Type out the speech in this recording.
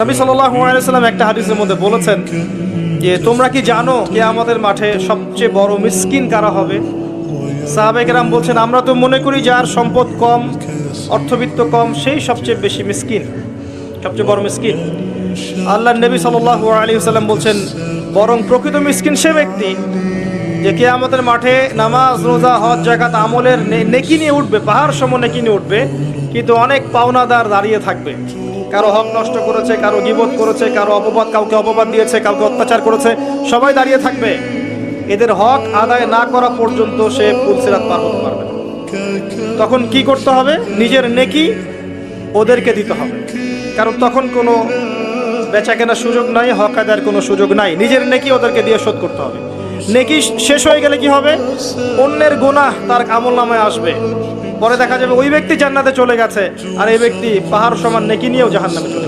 নবী সাল্লাল্লাহু আলাইহি ওয়াসাল্লাম একটা হাদিসের মধ্যে বলেছেন যে তোমরা কি জানো কিয়ামতের মাঠে সবচেয়ে বড় মিসকিন কারা হবে? সাহাবায়ে কেরাম বলছেন আমরা তো মনে করি যার সম্পদ কম, অর্থবিত্ত কম, সেই সবচেয়ে বেশি মিসকিন, সবচেয়ে বড় মিসকিন। আল্লাহর নবী সাল্লাল্লাহু আলাইহি ওয়াসাল্লাম বলছেন বরং প্রকৃত মিসকিন সে ব্যক্তি যে কিয়ামতের মাঠে নামাজ, রোজা, হজ, যাকাত আমলের নেকি নিয়ে উঠবে, পাহাড় সম নেকি নিয়ে উঠবে, কিন্তু অনেক পাওনাদার দাঁড়িয়ে থাকবে। কারো হক নষ্ট করেছে, কারো গীবত করেছে, কারো কাউকে অপবাদ দিয়েছে, কাউকে অত্যাচার করেছে, সবাই দাঁড়িয়ে থাকবে। এদের হক আদায় না করা পর্যন্ত সে পুলসিরাত পার হতে পারবে না। তখন কি করতে হবে? নিজের নেকি ওদেরকে দিতে হবে, কারণ তখন কোনো বেচা কেনার সুযোগ নাই, হক আদায়ের কোনো সুযোগ নাই। নিজের নেকি ওদেরকে দিয়ে শোধ করতে হবে। নেকি শেষ হয়ে গেলে কি হবে? অন্যের গুনাহ তার আমলনামায় আসবে, পরে দেখা যাবে ওই ব্যক্তি জান্নাতে চলে গেছে আর এই ব্যক্তি পাহাড় সমান নেকি নিয়েও জাহান্নামে চলে গেছে।